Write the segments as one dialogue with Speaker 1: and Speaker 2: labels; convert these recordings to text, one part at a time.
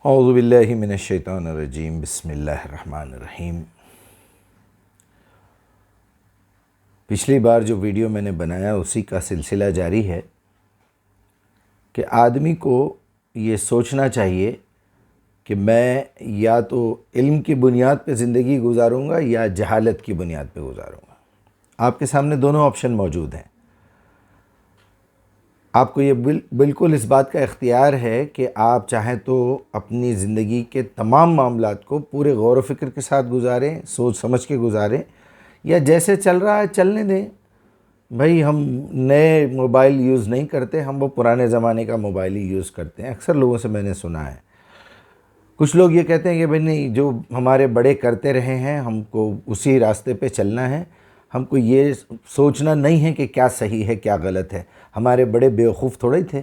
Speaker 1: اعوذ باللہ من الشیطان الرجیم، بسم اللہ الرحمن الرحیم۔ پچھلی بار جو ویڈیو میں نے بنایا اسی کا سلسلہ جاری ہے کہ آدمی کو یہ سوچنا چاہیے کہ میں یا تو علم کی بنیاد پہ زندگی گزاروں گا یا جہالت کی بنیاد پہ گزاروں گا۔ آپ کے سامنے دونوں آپشن موجود ہیں۔ آپ کو یہ بالکل اس بات کا اختیار ہے کہ آپ چاہیں تو اپنی زندگی کے تمام معاملات کو پورے غور و فکر کے ساتھ گزاریں، سوچ سمجھ کے گزاریں، یا جیسے چل رہا ہے چلنے دیں۔ بھائی ہم نئے موبائل یوز نہیں کرتے، ہم وہ پرانے زمانے کا موبائل ہی یوز کرتے ہیں۔ اکثر لوگوں سے میں نے سنا ہے، کچھ لوگ یہ کہتے ہیں کہ بھائی نہیں، جو ہمارے بڑے کرتے رہے ہیں ہم کو اسی راستے پہ چلنا ہے، ہم کو یہ سوچنا نہیں ہے کہ کیا صحیح ہے کیا غلط ہے، ہمارے بڑے بیوقوف تھوڑے ہی تھے۔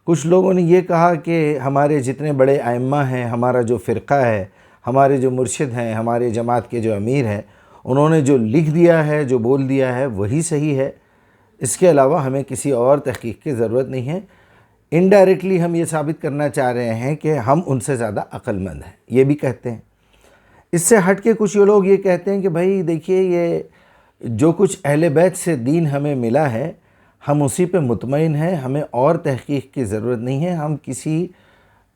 Speaker 1: کچھ لوگوں نے یہ کہا کہ ہمارے جتنے بڑے ائمہ ہیں، ہمارا جو فرقہ ہے، ہمارے جو مرشد ہیں، ہمارے جماعت کے جو امیر ہیں، انہوں نے جو لکھ دیا ہے، جو بول دیا ہے وہی صحیح ہے، اس کے علاوہ ہمیں کسی اور تحقیق کی ضرورت نہیں ہے۔ انڈائریکٹلی ہم یہ ثابت کرنا چاہ رہے ہیں کہ ہم ان سے زیادہ عقل مند ہیں، یہ بھی کہتے ہیں۔ اس سے ہٹ کے کچھ لوگ یہ کہتے ہیں کہ بھائی دیکھیے، یہ جو کچھ اہل بیت سے دین ہمیں ملا ہے ہم اسی پہ مطمئن ہیں، ہمیں اور تحقیق کی ضرورت نہیں ہے، ہم کسی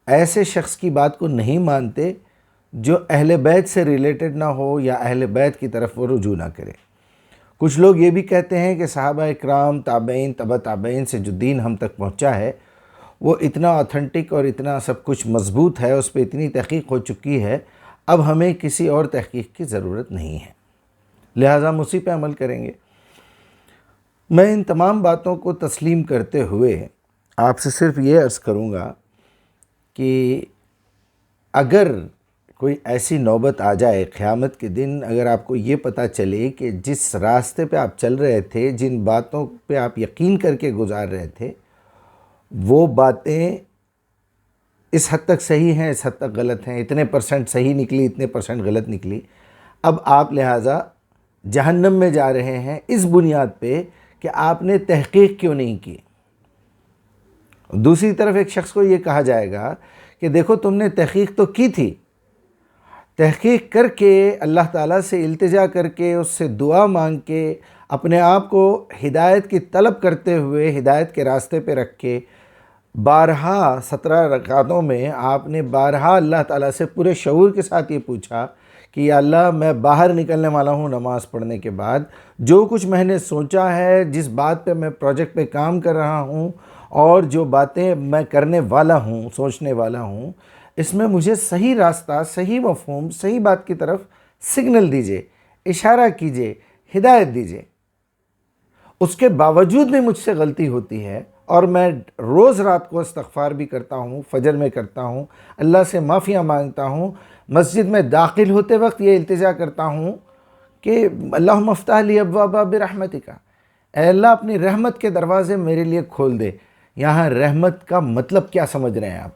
Speaker 1: ایسے شخص کی بات کو نہیں مانتے جو اہل بیت سے ریلیٹڈ نہ ہو یا اہل بیت کی طرف وہ رجوع نہ کرے۔ کچھ لوگ یہ بھی کہتے ہیں کہ صحابہ اکرام، تابعین، تبع تابعین سے جو دین ہم تک پہنچا ہے وہ اتنا آتھنٹک اور اتنا سب کچھ مضبوط ہے، اس پہ اتنی تحقیق ہو چکی ہے، اب ہمیں کسی اور تحقیق کی ضرورت نہیں ہے، لہٰذا ہم اسی پہ عمل کریں گے۔ میں ان تمام باتوں کو تسلیم کرتے ہوئے آپ سے صرف یہ عرض کروں گا کہ اگر کوئی ایسی نوبت آ جائے قیامت کے دن، اگر آپ کو یہ پتہ چلے کہ جس راستے پہ آپ چل رہے تھے، جن باتوں پہ آپ یقین کر کے گزار رہے تھے، وہ باتیں اس حد تک صحیح ہیں، اس حد تک غلط ہیں، اتنے % صحیح نکلی، اتنے % غلط نکلی، اب آپ لہٰذا جہنم میں جا رہے ہیں اس بنیاد پہ کہ آپ نے تحقیق کیوں نہیں کی۔ دوسری طرف ایک شخص کو یہ کہا جائے گا کہ دیکھو تم نے تحقیق تو کی تھی، تحقیق کر کے اللہ تعالیٰ سے التجا کر کے، اس سے دعا مانگ کے، اپنے آپ کو ہدایت کی طلب کرتے ہوئے ہدایت کے راستے پہ رکھ کے، بارہا 17 رکعتوں میں آپ نے بارہا اللہ تعالیٰ سے پورے شعور کے ساتھ یہ پوچھا کہ یا اللہ، میں باہر نکلنے والا ہوں نماز پڑھنے کے بعد، جو کچھ میں نے سوچا ہے، جس بات پہ میں پروجیکٹ پہ کام کر رہا ہوں اور جو باتیں میں کرنے والا ہوں، سوچنے والا ہوں، اس میں مجھے صحیح راستہ، صحیح مفہوم، صحیح بات کی طرف سگنل دیجئے، اشارہ کیجئے، ہدایت دیجئے۔ اس کے باوجود بھی مجھ سے غلطی ہوتی ہے اور میں روز رات کو استغفار بھی کرتا ہوں، فجر میں کرتا ہوں، اللہ سے معافیاں مانگتا ہوں، مسجد میں داخل ہوتے وقت یہ التجا کرتا ہوں کہ اللہم افتح لی ابواب برحمتک، اے اللہ اپنی رحمت کے دروازے میرے لیے کھول دے۔ یہاں رحمت کا مطلب کیا سمجھ رہے ہیں آپ؟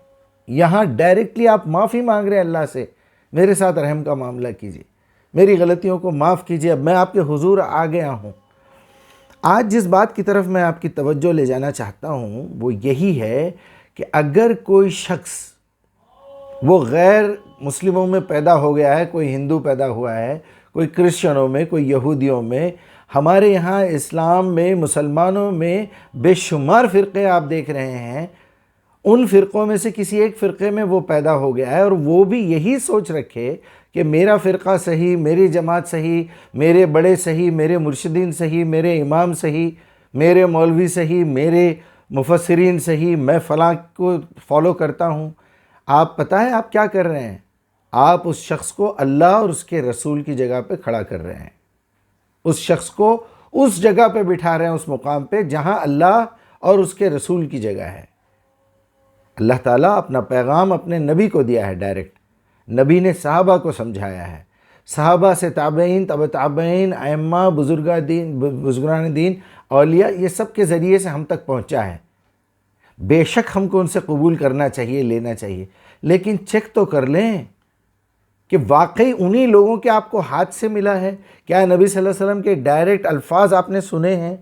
Speaker 1: یہاں ڈائریکٹلی آپ معافی مانگ رہے ہیں اللہ سے، میرے ساتھ رحم کا معاملہ کیجیے، میری غلطیوں کو معاف کیجیے، اب میں آپ کے حضور آ گیا ہوں۔ آج جس بات کی طرف میں آپ کی توجہ لے جانا چاہتا ہوں وہ یہی ہے کہ اگر کوئی شخص وہ غیر مسلموں میں پیدا ہو گیا ہے، کوئی ہندو پیدا ہوا ہے، کوئی کرسچنوں میں، کوئی یہودیوں میں، ہمارے یہاں اسلام میں، مسلمانوں میں بے شمار فرقے آپ دیکھ رہے ہیں، ان فرقوں میں سے کسی ایک فرقے میں وہ پیدا ہو گیا ہے اور وہ بھی یہی سوچ رکھے کہ میرا فرقہ صحیح، میری جماعت صحیح، میرے بڑے صحیح، میرے مرشدین صحیح، میرے امام صحیح، میرے مولوی صحیح، میرے مفسرین صحیح، میں فلاں کو فالو کرتا ہوں۔ آپ پتہ ہے آپ کیا کر رہے ہیں؟ آپ اس شخص کو اللہ اور اس کے رسول کی جگہ پہ کھڑا کر رہے ہیں، اس شخص کو اس جگہ پہ بٹھا رہے ہیں، اس مقام پہ جہاں اللہ اور اس کے رسول کی جگہ ہے۔ اللہ تعالیٰ اپنا پیغام اپنے نبی کو دیا ہے ڈائریکٹ، نبی نے صحابہ کو سمجھایا ہے، صحابہ سے تابعین، تبع تابعین، ائمہ، بزرگان دین، اولیاء، یہ سب کے ذریعے سے ہم تک پہنچا ہے۔ بے شک ہم کو ان سے قبول کرنا چاہیے، لینا چاہیے، لیکن چیک تو کر لیں کہ واقعی انہی لوگوں کے آپ کو ہاتھ سے ملا ہے؟ کیا نبی صلی اللہ علیہ وسلم کے ڈائریکٹ الفاظ آپ نے سنے ہیں؟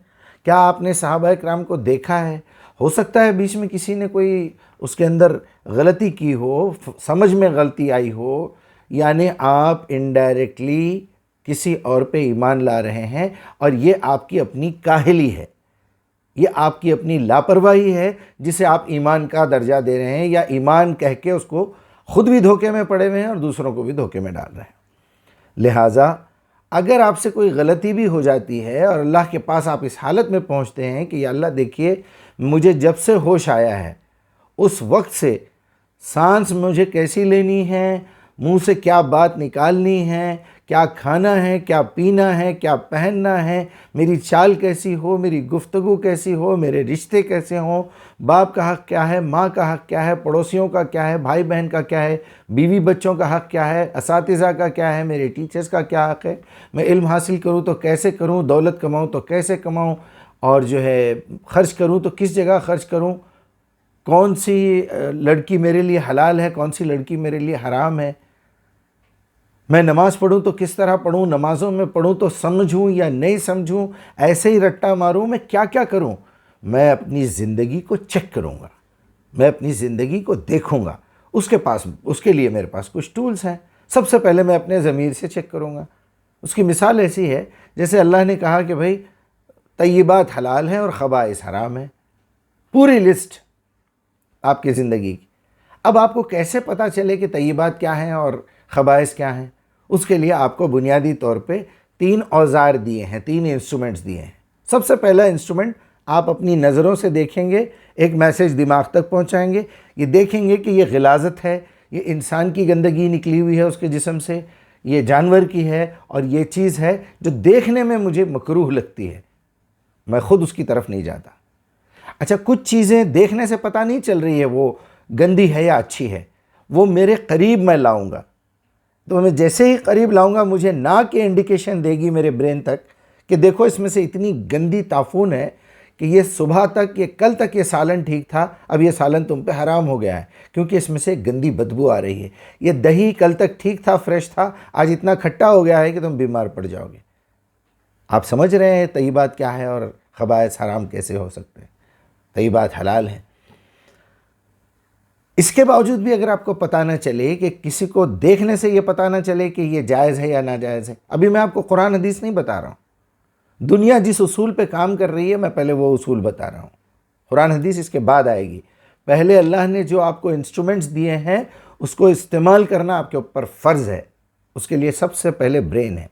Speaker 1: کیا آپ نے صحابہ کرام کو دیکھا ہے؟ ہو سکتا ہے بیچ میں کسی نے کوئی اس کے اندر غلطی کی ہو، سمجھ میں غلطی آئی ہو، یعنی آپ انڈائریکٹلی کسی اور پہ ایمان لا رہے ہیں، اور یہ آپ کی اپنی کاہلی ہے، یہ آپ کی اپنی لاپرواہی ہے جسے آپ ایمان کا درجہ دے رہے ہیں، یا ایمان کہہ کے اس کو خود بھی دھوکے میں پڑے ہوئے ہیں اور دوسروں کو بھی دھوکے میں ڈال رہے ہیں۔ لہٰذا اگر آپ سے کوئی غلطی بھی ہو جاتی ہے اور اللہ کے پاس آپ اس حالت میں پہنچتے ہیں کہ یا اللہ دیکھیے مجھے جب سے ہوش آیا ہے اس وقت سے سانس مجھے کیسی لینی ہے، منہ سے کیا بات نکالنی ہے، کیا کھانا ہے، کیا پینا ہے، کیا پہننا ہے، میری چال کیسی ہو، میری گفتگو کیسی ہو، میرے رشتے کیسے ہوں، باپ کا حق کیا ہے، ماں کا حق کیا ہے، پڑوسیوں کا کیا ہے، بھائی بہن کا کیا ہے، بیوی بچوں کا حق کیا ہے، اساتذہ کا کیا ہے، میرے ٹیچرز کا کیا حق ہے، میں علم حاصل کروں تو کیسے کروں، دولت کماؤں تو کیسے کماؤں، اور جو ہے خرچ کروں تو کس جگہ خرچ کروں، کون سی لڑکی میرے لیے حلال ہے، کون سی لڑکی میرے لیے حرام ہے، میں نماز پڑھوں تو کس طرح پڑھوں، نمازوں میں پڑھوں تو سمجھوں یا نہیں سمجھوں، ایسے ہی رٹا ماروں، میں کیا کیا کروں۔ میں اپنی زندگی کو چیک کروں گا، میں اپنی زندگی کو دیکھوں گا، اس کے لیے میرے پاس کچھ ٹولز ہیں۔ سب سے پہلے میں اپنے ضمیر سے چیک کروں گا۔ اس کی مثال ایسی ہے جیسے اللہ نے کہا کہ بھائی طیبات حلال ہیں اور خبائث حرام ہیں، پوری لسٹ آپ کی زندگی کی۔ اب آپ کو کیسے پتہ چلے کہ طیبات کیا ہیں اور خبائث کیا ہیں؟ اس کے لیے آپ کو بنیادی طور پہ 3 اوزار دیے ہیں، 3 انسٹرومنٹس دیے ہیں۔ سب سے پہلا انسٹرومنٹ آپ اپنی نظروں سے دیکھیں گے، ایک میسیج دماغ تک پہنچائیں گے، یہ دیکھیں گے کہ یہ غلاظت ہے، یہ انسان کی گندگی نکلی ہوئی ہے اس کے جسم سے، یہ جانور کی ہے، اور یہ چیز ہے جو دیکھنے میں مجھے مکروہ لگتی ہے، میں خود اس کی طرف نہیں جاتا۔ اچھا، کچھ چیزیں دیکھنے سے پتہ نہیں چل رہی ہے وہ گندی ہے یا اچھی ہے، وہ میرے قریب میں لاؤں گا، تو میں جیسے ہی قریب لاؤں گا مجھے ناک کی انڈیکیشن دے گی میرے برین تک کہ دیکھو اس میں سے اتنی گندی تعفن ہے کہ یہ صبح تک، یہ کل تک یہ سالن ٹھیک تھا، اب یہ سالن تم پہ حرام ہو گیا ہے کیونکہ اس میں سے گندی بدبو آ رہی ہے۔ یہ دہی کل تک ٹھیک تھا، فریش تھا، آج اتنا کھٹا ہو گیا ہے کہ تم بیمار پڑ جاؤ گے۔ آپ سمجھ رہے ہیں طیبات کیا ہے اور خبائث حرام کیسے ہو سکتے ہیں؟ طیبات حلال ہیں۔ اس کے باوجود بھی اگر آپ کو پتہ نہ چلے، کہ کسی کو دیکھنے سے یہ پتہ نہ چلے کہ یہ جائز ہے یا ناجائز ہے، ابھی میں آپ کو قرآن حدیث نہیں بتا رہا ہوں، دنیا جس اصول پہ کام کر رہی ہے میں پہلے وہ اصول بتا رہا ہوں، قرآن حدیث اس کے بعد آئے گی۔ پہلے اللہ نے جو آپ کو انسٹرومنٹس دیے ہیں اس کو استعمال کرنا آپ کے اوپر فرض ہے۔ اس کے لیے سب سے پہلے برین ہے،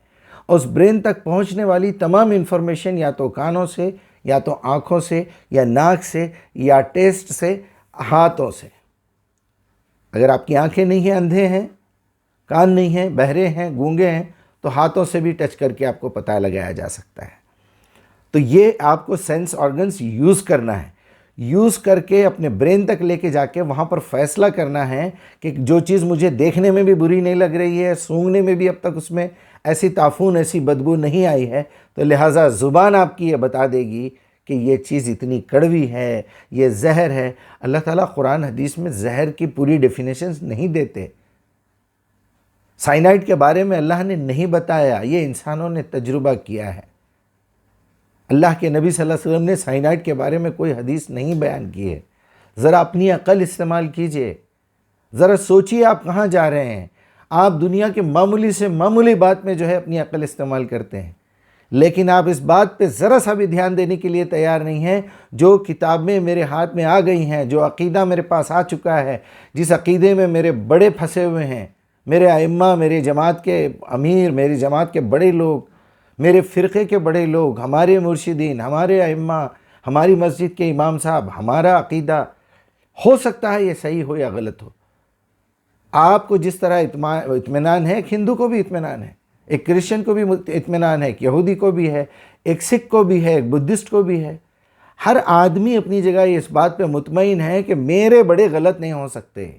Speaker 1: اور اس برین تک پہنچنے والی تمام انفارمیشن یا تو کانوں سے، یا تو آنکھوں سے، یا ناک سے، یا ٹیسٹ سے، ہاتھوں سے۔ اگر آپ کی آنکھیں نہیں ہیں، اندھے ہیں، کان نہیں ہیں، بہرے ہیں، گونگے ہیں، تو ہاتھوں سے بھی ٹچ کر کے آپ کو پتہ لگایا جا سکتا ہے۔ تو یہ آپ کو سینس آرگنز یوز کرنا ہے، یوز کر کے اپنے برین تک لے کے جا کے وہاں پر فیصلہ کرنا ہے کہ جو چیز مجھے دیکھنے میں بھی بری نہیں لگ رہی ہے، سونگھنے میں بھی اب تک اس میں ایسی تعفن، ایسی بدبو نہیں آئی ہے، تو لہٰذا زبان آپ کی یہ بتا دے گی کہ یہ چیز اتنی کڑوی ہے، یہ زہر ہے۔ اللہ تعالیٰ قرآن حدیث میں زہر کی پوری ڈیفینیشنز نہیں دیتے۔ سائنائڈ کے بارے میں اللہ نے نہیں بتایا، یہ انسانوں نے تجربہ کیا ہے۔ اللہ کے نبی صلی اللہ علیہ وسلم نے سائنائڈ کے بارے میں کوئی حدیث نہیں بیان کی ہے۔ ذرا اپنی عقل استعمال کیجئے، ذرا سوچئے آپ کہاں جا رہے ہیں۔ آپ دنیا کے معمولی سے معمولی بات میں جو ہے اپنی عقل استعمال کرتے ہیں، لیکن آپ اس بات پہ ذرا سا بھی دھیان دینے کے لیے تیار نہیں ہیں۔ جو کتابیں میرے ہاتھ میں آ گئی ہیں، جو عقیدہ میرے پاس آ چکا ہے، جس عقیدے میں میرے بڑے پھنسے ہوئے ہیں، میرے ائمہ، میرے جماعت کے امیر، میری جماعت کے بڑے لوگ، میرے فرقے کے بڑے لوگ، ہمارے مرشدین، ہمارے ائمہ، ہماری مسجد کے امام صاحب، ہمارا عقیدہ، ہو سکتا ہے یہ صحیح ہو یا غلط ہو۔ آپ کو جس طرح اطمینان ہے، ایک ہندو کو بھی اطمینان ہے، ایک کرسچن کو بھی اطمینان ہے، ایک یہودی کو بھی ہے، ایک سکھ کو بھی ہے، ایک بدھسٹ کو بھی ہے۔ ہر آدمی اپنی جگہ اس بات پہ مطمئن ہے کہ میرے بڑے غلط نہیں ہو سکتے،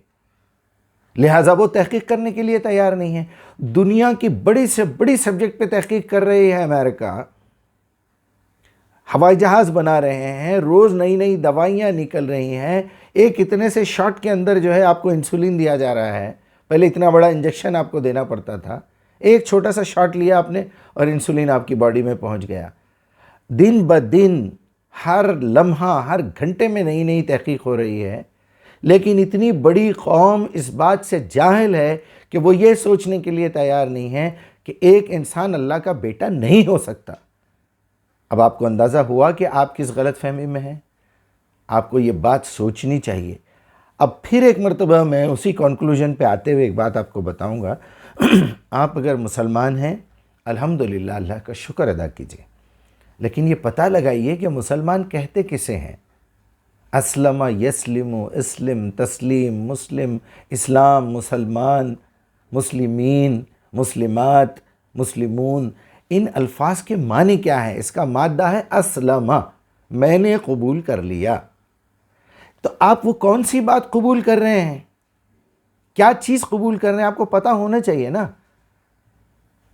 Speaker 1: لہٰذا وہ تحقیق کرنے کے لیے تیار نہیں ہے۔ دنیا کی بڑی سے بڑی سبجیکٹ پہ تحقیق کر رہی ہے امریکہ، ہوائی جہاز بنا رہے ہیں، روز نئی نئی دوائیاں نکل رہی ہیں، ایک اتنے سے شاٹ کے اندر جو ہے آپ کو انسولین دیا جا رہا ہے۔ پہلے اتنا بڑا انجیکشن آپ کو دینا پڑتا تھا، ایک چھوٹا سا شاٹ لیا آپ نے اور انسولین آپ کی باڈی میں پہنچ گیا۔ دن بدن ہر لمحہ ہر گھنٹے میں نئی نئی تحقیق ہو رہی ہے، لیکن اتنی بڑی قوم اس بات سے جاہل ہے کہ وہ یہ سوچنے کے لیے تیار نہیں ہے کہ ایک انسان اللہ کا بیٹا نہیں ہو سکتا۔ اب آپ کو اندازہ ہوا کہ آپ کس غلط فہمی میں ہیں؟ آپ کو یہ بات سوچنی چاہیے۔ اب پھر ایک مرتبہ میں اسی کنکلوژن پہ آتے ہوئے ایک بات آپ کو بتاؤں گا۔ آپ اگر مسلمان ہیں، الحمدللہ اللہ کا شکر ادا کیجئے، لیکن یہ پتہ لگائیے کہ مسلمان کہتے کسے ہیں؟ اسلم یسلم، اسلم، تسلیم، مسلم، اسلام، مسلمان، مسلمین، مسلمات، مسلمون، ان الفاظ کے معنی کیا ہے؟ اس کا مادہ ہے اسلم، میں نے قبول کر لیا۔ تو آپ وہ کون سی بات قبول کر رہے ہیں؟ کیا چیز قبول کر رہے ہیں؟ آپ کو پتہ ہونا چاہیے نا۔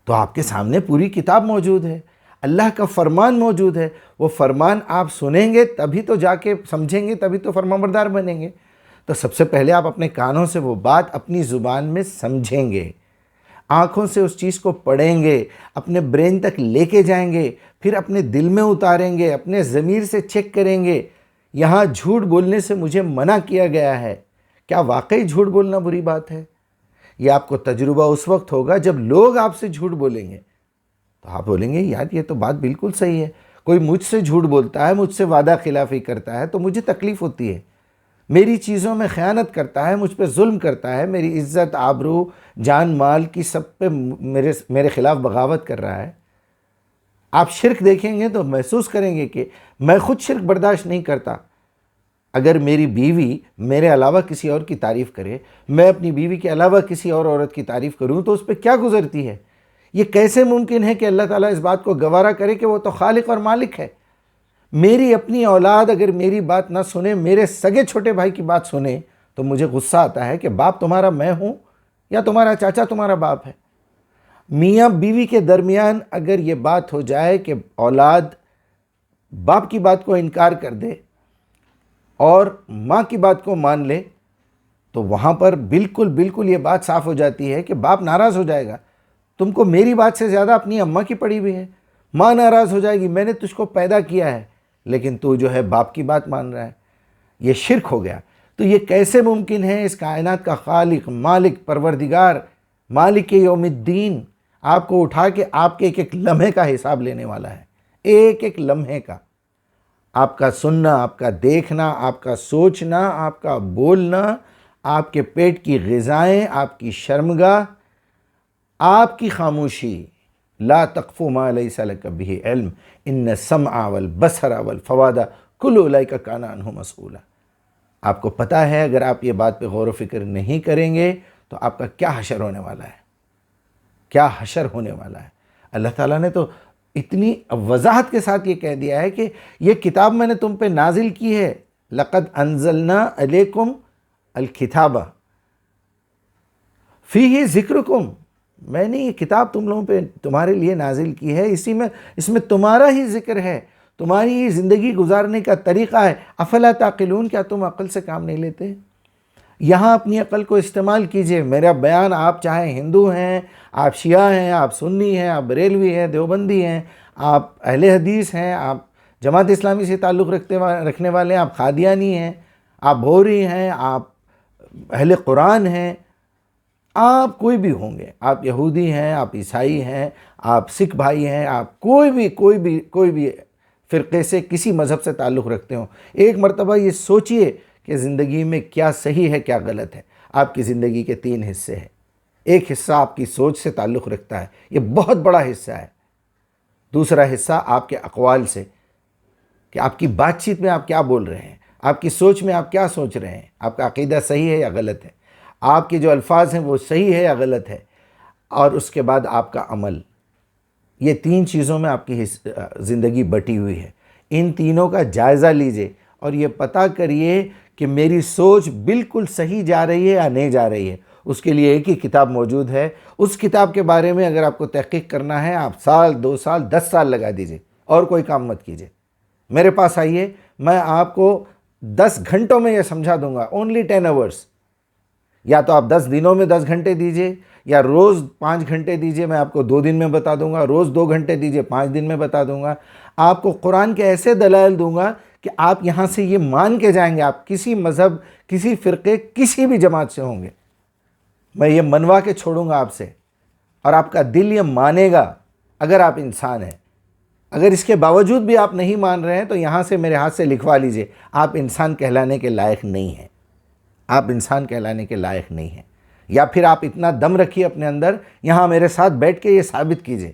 Speaker 1: تو آپ کے سامنے پوری کتاب موجود ہے، اللہ کا فرمان موجود ہے۔ وہ فرمان آپ سنیں گے تبھی تو جا کے سمجھیں گے، تبھی تو فرمانبردار بنیں گے۔ تو سب سے پہلے آپ اپنے کانوں سے وہ بات اپنی زبان میں سمجھیں گے، آنکھوں سے اس چیز کو پڑھیں گے، اپنے برین تک لے کے جائیں گے، پھر اپنے دل میں اتاریں گے، اپنے ضمیر سے چیک کریں گے، یہاں جھوٹ بولنے سے مجھے منع کیا گیا ہے، کیا واقعی جھوٹ بولنا بری بات ہے؟ یہ آپ کو تجربہ اس وقت ہوگا جب لوگ آپ سے جھوٹ بولیں گے، تو آپ بولیں گے یار یہ تو بات بالکل صحیح ہے، کوئی مجھ سے جھوٹ بولتا ہے، مجھ سے وعدہ خلافی کرتا ہے تو مجھے تکلیف ہوتی ہے، میری چیزوں میں خیانت کرتا ہے، مجھ پہ ظلم کرتا ہے، میری عزت، آبرو، جان مال کی سب پہ میرے خلاف بغاوت کر رہا ہے۔ آپ شرک دیکھیں گے تو محسوس کریں گے کہ میں خود شرک برداشت نہیں کرتا۔ اگر میری بیوی میرے علاوہ کسی اور کی تعریف کرے، میں اپنی بیوی کے علاوہ کسی اور عورت کی تعریف کروں تو اس پہ کیا گزرتی ہے؟ یہ کیسے ممکن ہے کہ اللہ تعالیٰ اس بات کو گوارا کرے کہ وہ تو خالق اور مالک ہے؟ میری اپنی اولاد اگر میری بات نہ سنے، میرے سگے چھوٹے بھائی کی بات سنے، تو مجھے غصہ آتا ہے کہ باپ تمہارا میں ہوں یا تمہارا چاچا تمہارا باپ ہے۔ میاں بیوی کے درمیان اگر یہ بات ہو جائے کہ اولاد باپ کی بات کو انکار کر دے اور ماں کی بات کو مان لے، تو وہاں پر بالکل یہ بات صاف ہو جاتی ہے کہ باپ ناراض ہو جائے گا، تم کو میری بات سے زیادہ اپنی اماں کی پڑی ہوئی ہے۔ ماں ناراض ہو جائے گی، میں نے تجھ کو پیدا کیا ہے لیکن تو جو ہے باپ کی بات مان رہا ہے، یہ شرک ہو گیا۔ تو یہ کیسے ممکن ہے؟ اس کائنات کا خالق، مالک، پروردگار، مالک یوم الدین آپ کو اٹھا کے آپ کے ایک ایک لمحے کا حساب لینے والا ہے، ایک ایک لمحے کا، آپ کا سننا، آپ کا دیکھنا، آپ کا سوچنا، آپ کا بولنا، آپ کے پیٹ کی غذائیں، آپ کی شرمگاہ، آپ کی خاموشی۔ لا تقف ما لیس لک بہ علم ان السمع والبصر والفؤاد کل اولئک کان عنہ مسئولا۔ آپ کو پتہ ہے اگر آپ یہ بات پہ غور و فکر نہیں کریں گے تو آپ کا کیا حشر ہونے والا ہے، کیا حشر ہونے والا ہے۔ اللہ تعالیٰ نے تو اتنی وضاحت کے ساتھ یہ کہہ دیا ہے کہ یہ کتاب میں نے تم پہ نازل کی ہے، لقد انزلنا علیکم الکتاب فیہ ذکرکم، میں نے یہ کتاب تم لوگوں پہ تمہارے لیے نازل کی ہے، اس میں تمہارا ہی ذکر ہے، تمہاری ہی زندگی گزارنے کا طریقہ ہے۔ افلا تعقلون، کیا تم عقل سے کام نہیں لیتے؟ یہاں اپنی عقل کو استعمال کیجئے۔ میرا بیان آپ چاہے ہندو ہیں، آپ شیعہ ہیں، آپ سنی ہیں، آپ بریلوی ہیں، دیوبندی ہیں، آپ اہل حدیث ہیں، آپ جماعت اسلامی سے تعلق رکھنے والے ہیں، آپ قادیانی ہیں، آپ بھوری ہیں، آپ اہل قرآن ہیں، آپ کوئی بھی ہوں گے، آپ یہودی ہیں، آپ عیسائی ہیں، آپ سکھ بھائی ہیں، آپ کوئی بھی فرقے سے، کسی مذہب سے تعلق رکھتے ہوں، ایک مرتبہ یہ سوچئے کہ زندگی میں کیا صحیح ہے کیا غلط ہے۔ آپ کی زندگی کے 3 حصے ہیں، ایک حصہ آپ کی سوچ سے تعلق رکھتا ہے، یہ بہت بڑا حصہ ہے۔ دوسرا حصہ آپ کے اقوال سے، کہ آپ کی بات چیت میں آپ کیا بول رہے ہیں، آپ کی سوچ میں آپ کیا سوچ رہے ہیں، آپ کا عقیدہ صحیح ہے یا غلط ہے، آپ کے جو الفاظ ہیں وہ صحیح ہے یا غلط ہے، اور اس کے بعد آپ کا عمل۔ یہ 3 چیزوں میں آپ کی زندگی بٹی ہوئی ہے۔ ان تینوں کا جائزہ لیجئے اور یہ پتہ کریے کہ میری سوچ بالکل صحیح جا رہی ہے یا نہیں جا رہی ہے۔ اس کے لیے ایک ہی کتاب موجود ہے، اس کتاب کے بارے میں اگر آپ کو تحقیق کرنا ہے، آپ سال، 2 سال، 10 سال لگا دیجئے اور کوئی کام مت کیجئے۔ میرے پاس آئیے، میں آپ کو 10 گھنٹوں میں یہ سمجھا دوں گا، only 10 hours۔ یا تو آپ 10 دنوں میں 10 گھنٹے دیجئے، یا روز 5 گھنٹے دیجئے، میں آپ کو 2 دن میں بتا دوں گا، روز 2 گھنٹے دیجئے 5 دن میں بتا دوں گا۔ آپ کو قرآن کے ایسے دلائل دوں گا کہ آپ یہاں سے یہ مان کے جائیں گے، آپ کسی مذہب، کسی فرقے، کسی بھی جماعت سے ہوں گے، میں یہ منوا کے چھوڑوں گا آپ سے، اور آپ کا دل یہ مانے گا اگر آپ انسان ہیں۔ اگر اس کے باوجود بھی آپ نہیں مان رہے ہیں تو یہاں سے میرے ہاتھ سے لکھوا لیجئے، آپ انسان کہلانے کے لائق نہیں ہیں، آپ انسان کہلانے کے لائق نہیں ہیں۔ یا پھر آپ اتنا دم رکھیے اپنے اندر، یہاں میرے ساتھ بیٹھ کے یہ ثابت کیجئے،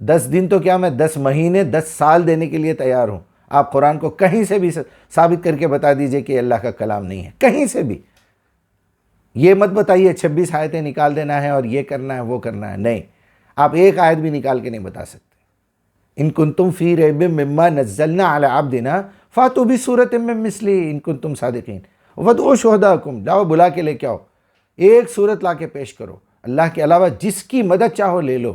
Speaker 1: 10 دن تو کیا، میں 10 مہینے 10 سال دینے کے لیے تیار ہوں۔ آپ قرآن کو کہیں سے بھی ثابت کر کے بتا دیجئے کہ اللہ کا کلام نہیں ہے، کہیں سے بھی۔ یہ مت بتائیے 26 آیتیں نکال دینا ہے اور یہ کرنا ہے وہ کرنا ہے، نہیں، آپ ایک آیت بھی نکال کے نہیں بتا سکتے۔ ان کنتم فی ریب مما نزلنا علی عبدنا فاتوا بسورۃ من مثلہ ان کنتم صادقین وادعوا شہداءکم، جاؤ بلا کے لے کے آؤ، ایک صورت لا کے پیش کرو، اللہ کے علاوہ جس کی مدد چاہو لے لو،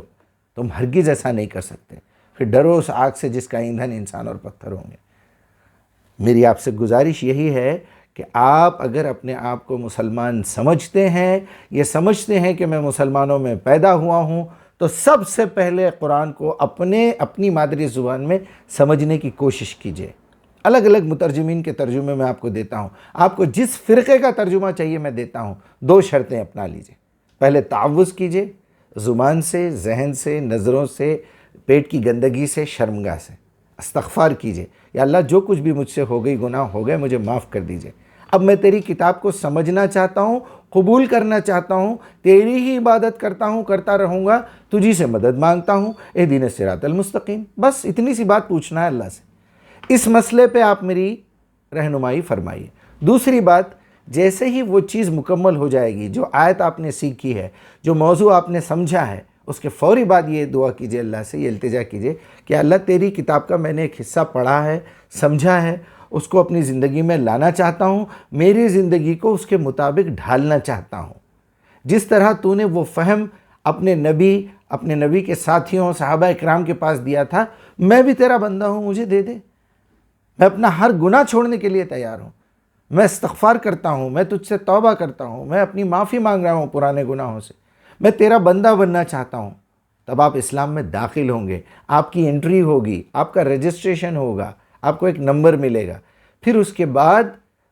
Speaker 1: تم ہرگز ایسا نہیں کر سکتے۔ پھر ڈرو اس آگ سے جس کا ایندھن انسان اور پتھر ہوں گے۔ میری آپ سے گزارش یہی ہے کہ آپ اگر اپنے آپ کو مسلمان سمجھتے ہیں، یہ سمجھتے ہیں کہ میں مسلمانوں میں پیدا ہوا ہوں، تو سب سے پہلے قرآن کو اپنی مادری زبان میں سمجھنے کی کوشش کیجئے۔ الگ الگ مترجمین کے ترجمے میں آپ کو دیتا ہوں، آپ کو جس فرقے کا ترجمہ چاہیے میں دیتا ہوں۔ 2 شرطیں اپنا لیجئے، پہلے تعوذ کیجئے، زبان سے، ذہن سے، نظروں سے، پیٹ کی گندگی سے، شرمگاہ سے استغفار کیجئے، یا اللہ جو کچھ بھی مجھ سے ہو گئی، گناہ ہو گئے، مجھے معاف کر دیجئے۔ اب میں تیری کتاب کو سمجھنا چاہتا ہوں، قبول کرنا چاہتا ہوں، تیری ہی عبادت کرتا ہوں، کرتا رہوں گا، تجھی سے مدد مانگتا ہوں، اہدنا الصراط المستقیم۔ بس اتنی سی بات پوچھنا ہے اللہ سے۔ اس مسئلے پہ آپ میری رہنمائی فرمائیے۔ دوسری بات، جیسے ہی وہ چیز مکمل ہو جائے گی، جو آیت آپ نے سیکھی ہے، جو موضوع آپ نے سمجھا ہے، اس کے فوری بعد یہ دعا کیجئے اللہ سے، یہ التجا کیجئے کہ اللہ تیری کتاب کا میں نے ایک حصہ پڑھا ہے، سمجھا ہے، اس کو اپنی زندگی میں لانا چاہتا ہوں، میری زندگی کو اس کے مطابق ڈھالنا چاہتا ہوں۔ جس طرح تو نے وہ فہم اپنے نبی کے ساتھیوں، صحابہ اکرام کے پاس دیا تھا، میں بھی تیرا بندہ ہوں، مجھے دے دے۔ میں اپنا ہر گناہ چھوڑنے کے لیے تیار ہوں، میں استغفار کرتا ہوں، میں تجھ سے توبہ کرتا ہوں، میں اپنی معافی مانگ رہا ہوں پرانے گناہوں سے، میں تیرا بندہ بننا چاہتا ہوں۔ تب آپ اسلام میں داخل ہوں گے، آپ کی انٹری ہوگی، آپ کا رجسٹریشن ہوگا، آپ کو ایک نمبر ملے گا۔ پھر اس کے بعد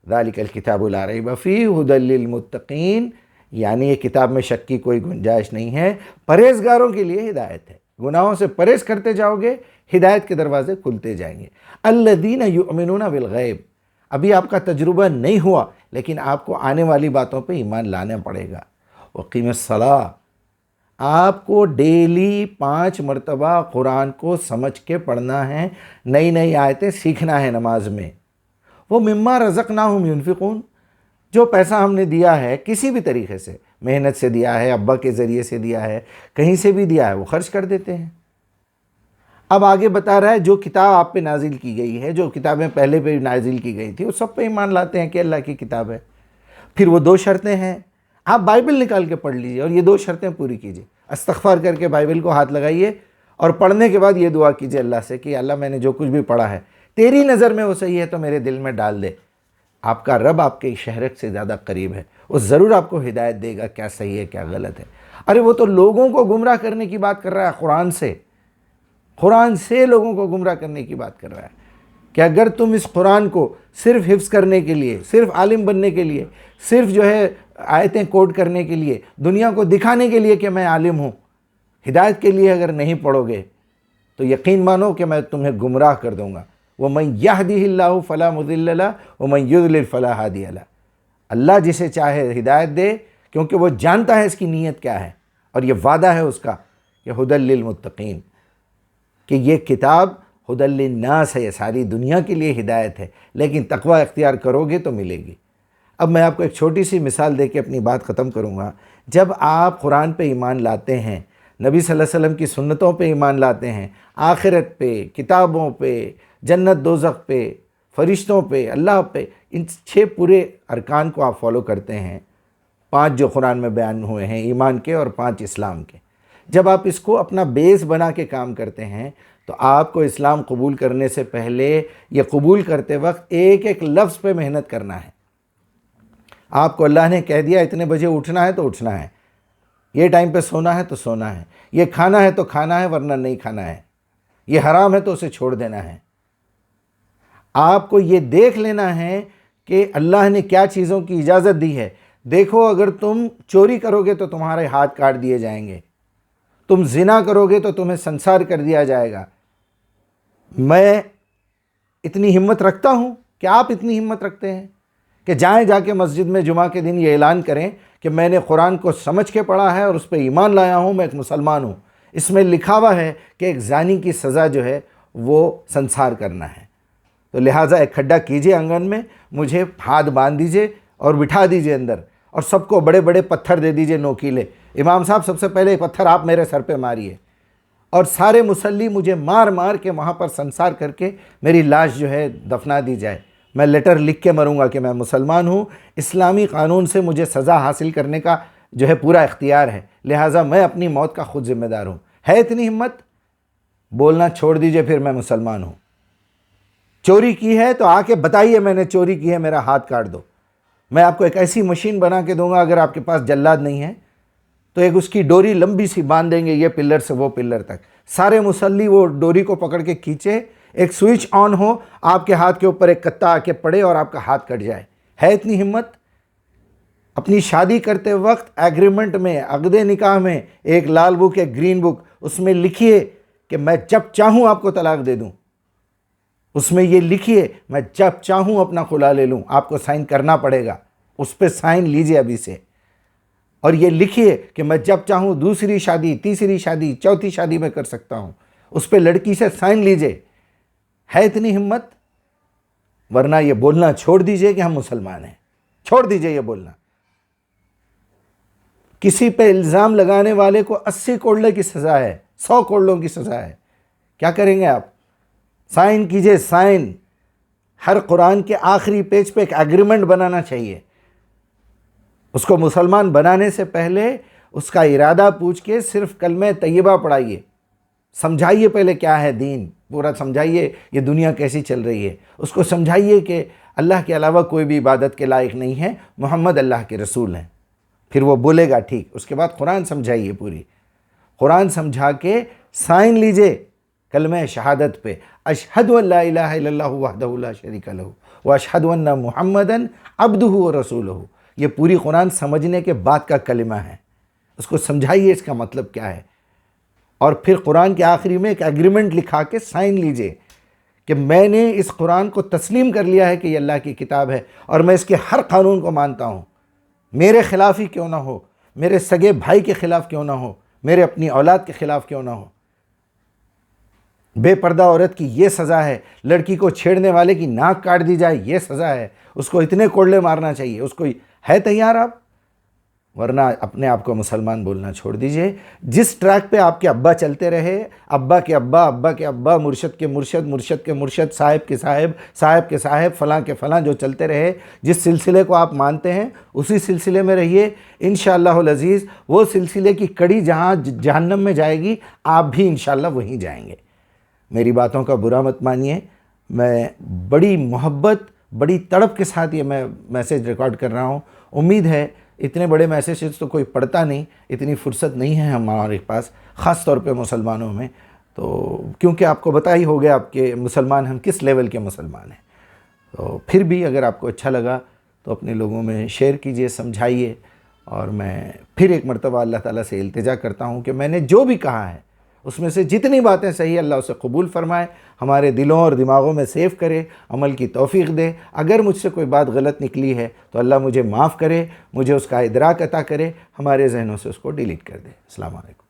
Speaker 1: ذالک الکتاب لا ریب فیہ ھدی للمتقین، یعنی یہ کتاب میں شک کی کوئی گنجائش نہیں ہے، پرہیزگاروں کے لیے ہدایت ہے۔ گناہوں سے پرہیز کرتے جاؤ گے، ہدایت کے دروازے کھلتے جائیں گے۔ الذین یؤمنون بالغیب، ابھی آپ کا تجربہ نہیں ہوا، لیکن آپ کو آنے والی باتوں پہ ایمان لانا پڑے گا۔ وقیم الصلاۃ، آپ کو ڈیلی 5 مرتبہ قرآن کو سمجھ کے پڑھنا ہے، نئی نئی آیتیں سیکھنا ہے نماز میں۔ وہ مما رزقناہم ینفقون، جو پیسہ ہم نے دیا ہے کسی بھی طریقے سے، محنت سے دیا ہے، ابا کے ذریعے سے دیا ہے، کہیں سے بھی دیا ہے، وہ خرچ کر دیتے ہیں۔ اب آگے بتا رہا ہے جو کتاب آپ پہ نازل کی گئی ہے، جو کتابیں پہلے پہ نازل کی گئی تھی، وہ سب پہ ایمان لاتے ہیں کہ اللہ کی کتاب ہے۔ پھر وہ 2 شرطیں ہیں، آپ بائبل نکال کے پڑھ لیجئے اور یہ 2 شرطیں پوری کیجئے۔ استغفار کر کے بائبل کو ہاتھ لگائیے اور پڑھنے کے بعد یہ دعا کیجئے اللہ سے کہ اللہ میں نے جو کچھ بھی پڑھا ہے تیری نظر میں وہ صحیح ہے تو میرے دل میں ڈال دے۔ آپ کا رب آپ کے شہرک سے زیادہ قریب ہے، وہ ضرور آپ کو ہدایت دے گا، کیا صحیح ہے کیا غلط ہے۔ ارے وہ تو لوگوں کو گمراہ کرنے کی بات کر رہا ہے، قرآن سے لوگوں کو گمراہ کرنے کی بات کر رہا ہے کہ اگر تم اس قرآن کو صرف حفظ کرنے کے لیے، صرف عالم بننے کے لیے، صرف آیتیں کوٹ کرنے کے لیے، دنیا کو دکھانے کے لیے کہ میں عالم ہوں، ہدایت کے لیے اگر نہیں پڑھو گے تو یقین مانو کہ میں تمہیں گمراہ کر دوں گا۔ وَمَن يَهْدِهِ اللَّهُ فَلَا مُضِلَّ لَهُ وَمَن يُضْلِلْ فَلَا هَادِيَ لَهُ، اللہ جسے چاہے ہدایت دے، کیونکہ وہ جانتا ہے اس کی نیت کیا ہے، اور یہ وعدہ ہے اس کا کہ ھدی للمتقین، کہ یہ کتاب ھدی للناس ہے، یہ ساری دنیا کے لیے ہدایت ہے، لیکن تقوی اختیار کرو گے تو ملے گی۔ اب میں آپ کو ایک چھوٹی سی مثال دے کے اپنی بات ختم کروں گا۔ جب آپ قرآن پہ ایمان لاتے ہیں، نبی صلی اللہ علیہ وسلم کی سنتوں پہ ایمان لاتے ہیں، آخرت پہ، کتابوں پہ، جنت دوزخ پہ، فرشتوں پہ، اللہ پہ، ان 6 پورے ارکان کو آپ فالو کرتے ہیں، 5 جو قرآن میں بیان ہوئے ہیں ایمان کے اور 5 اسلام کے۔ جب آپ اس کو اپنا بیس بنا کے کام کرتے ہیں تو آپ کو اسلام قبول کرنے سے پہلے، یہ قبول کرتے وقت ایک ایک لفظ پہ محنت کرنا ہے۔ آپ کو اللہ نے کہہ دیا اتنے بجے اٹھنا ہے تو اٹھنا ہے، یہ ٹائم پہ سونا ہے تو سونا ہے، یہ کھانا ہے تو کھانا ہے ورنہ نہیں کھانا ہے، یہ حرام ہے تو اسے چھوڑ دینا ہے۔ آپ کو یہ دیکھ لینا ہے کہ اللہ نے کیا چیزوں کی اجازت دی ہے۔ دیکھو، اگر تم چوری کرو گے تو تمہارے ہاتھ کاٹ دیے جائیں گے، تم زنا کرو گے تو تمہیں سنسار کر دیا جائے گا۔ میں اتنی ہمت رکھتا ہوں کہ آپ اتنی ہمت رکھتے ہیں کہ جائیں جا کے مسجد میں جمعہ کے دن یہ اعلان کریں کہ میں نے قرآن کو سمجھ کے پڑھا ہے اور اس پہ ایمان لایا ہوں، میں ایک مسلمان ہوں۔ اس میں لکھا ہوا ہے کہ ایک زانی کی سزا جو ہے وہ سنسار کرنا ہے۔ تو لہٰذا ایک کھڈا کیجئے آنگن میں، مجھے ہاتھ باندھ دیجئے اور بٹھا دیجئے اندر، اور سب کو بڑے بڑے پتھر دے دیجئے نوکیلے۔ امام صاحب سب سے پہلے پتھر آپ میرے سر پہ ماریے، اور سارے مصلی مجھے مار مار کے وہاں پر سنسار کر کے میری لاش جو ہے دفنا دی جائے۔ میں لیٹر لکھ کے مروں گا کہ میں مسلمان ہوں، اسلامی قانون سے مجھے سزا حاصل کرنے کا جو ہے پورا اختیار ہے، لہٰذا میں اپنی موت کا خود ذمہ دار ہوں۔ ہے اتنی ہمت؟ بولنا چھوڑ دیجئے پھر میں مسلمان ہوں۔ چوری کی ہے تو آ کے بتائیے میں نے چوری کی ہے، میرا ہاتھ کاٹ دو۔ میں آپ کو ایک ایسی مشین بنا کے دوں گا، اگر آپ کے پاس جلاد نہیں ہے تو ایک اس کی ڈوری لمبی سی باندھ دیں گے، یہ پلر سے وہ پلر تک، سارے مصلی وہ ڈوری کو پکڑ کے کھینچے، ایک سوئچ آن ہو، آپ کے ہاتھ کے اوپر ایک کتا آ کے پڑے اور آپ کا ہاتھ کٹ جائے۔ ہے اتنی ہمت؟ اپنی شادی کرتے وقت ایگریمنٹ میں، عقد نکاح میں، ایک لال بک ایک گرین بک، اس میں لکھیے کہ میں جب چاہوں آپ کو طلاق دے دوں، اس میں یہ لکھیے میں جب چاہوں اپنا خلا لے لوں، آپ کو سائن کرنا پڑے گا، اس پہ سائن لیجئے ابھی سے، اور یہ لکھیے کہ میں جب چاہوں دوسری شادی، تیسری شادی، چوتھی شادی میں کر سکتا ہوں، اس پہ لڑکی سے سائن لیجئے۔ ہے اتنی ہمت؟ ورنہ یہ بولنا چھوڑ دیجئے کہ ہم مسلمان ہیں، چھوڑ دیجئے یہ بولنا۔ کسی پہ الزام لگانے والے کو 80 کوڑلے کی سزا ہے، 100 کوڑلوں کی سزا ہے۔ کیا کریں گے آپ؟ سائن کیجئے، سائن۔ ہر قرآن کے آخری پیج پہ ایک ایگریمنٹ بنانا چاہیے۔ اس کو مسلمان بنانے سے پہلے اس کا ارادہ پوچھ کے صرف کلمہ طیبہ پڑھائیے، سمجھائیے پہلے کیا ہے دین، پورا سمجھائیے یہ دنیا کیسی چل رہی ہے، اس کو سمجھائیے کہ اللہ کے علاوہ کوئی بھی عبادت کے لائق نہیں ہے، محمد اللہ کے رسول ہیں، پھر وہ بولے گا ٹھیک۔ اس کے بعد قرآن سمجھائیے، پوری قرآن سمجھا کے سائن لیجئے کلمہ شہادت پہ، اشہد ان لا الہ الا اللہ وحدہ لا شریک لہ واشہد ان محمدً عبدہ ورسولہ۔ یہ پوری قرآن سمجھنے کے بعد کا کلمہ ہے، اس کو سمجھائیے اس کا مطلب کیا ہے، اور پھر قرآن کے آخری میں ایک ایگریمنٹ لکھا کے سائن لیجئے کہ میں نے اس قرآن کو تسلیم کر لیا ہے کہ یہ اللہ کی کتاب ہے، اور میں اس کے ہر قانون کو مانتا ہوں، میرے خلاف ہی کیوں نہ ہو، میرے سگے بھائی کے خلاف کیوں نہ ہو، میرے اپنی اولاد کے خلاف کیوں نہ ہو۔ بے پردہ عورت کی یہ سزا ہے، لڑکی کو چھیڑنے والے کی ناک کاٹ دی جائے یہ سزا ہے، اس کو اتنے کوڑلے مارنا چاہیے۔ اس کو ہے تیار آپ؟ ورنہ اپنے آپ کو مسلمان بولنا چھوڑ دیجئے۔ جس ٹریک پہ آپ کے ابا چلتے رہے، ابا کے ابا، ابا کے ابا، مرشد کے مرشد، مرشد کے مرشد، صاحب کے صاحب، صاحب کے صاحب، فلاں کے فلاں، جو چلتے رہے، جس سلسلے کو آپ مانتے ہیں اسی سلسلے میں رہیے۔ انشاءاللہ العزیز وہ سلسلے کی کڑی جہاں جہنم میں جائے گی، آپ بھی انشاءاللہ وہیں جائیں گے۔ میری باتوں کا برا مت مانیے، میں بڑی محبت، بڑی تڑپ کے ساتھ یہ میں میسیج ریکارڈ کر رہا ہوں۔ امید ہے اتنے بڑے میسیجز تو کوئی پڑھتا نہیں، اتنی فرصت نہیں ہے ہمارے پاس، خاص طور پہ مسلمانوں میں، تو کیونکہ آپ کو بتا ہی ہو گیا آپ کے مسلمان ہم کس لیول کے مسلمان ہیں۔ تو پھر بھی اگر آپ کو اچھا لگا تو اپنے لوگوں میں شیئر کیجئے، سمجھائیے، اور میں پھر ایک مرتبہ اللہ تعالیٰ سے التجا کرتا ہوں کہ میں نے جو بھی کہا ہے اس میں سے جتنی باتیں صحیح، اللہ اسے قبول فرمائے، ہمارے دلوں اور دماغوں میں سیو کرے، عمل کی توفیق دے۔ اگر مجھ سے کوئی بات غلط نکلی ہے تو اللہ مجھے معاف کرے، مجھے اس کا ادراک عطا کرے، ہمارے ذہنوں سے اس کو ڈیلیٹ کر دے۔ السلام علیکم۔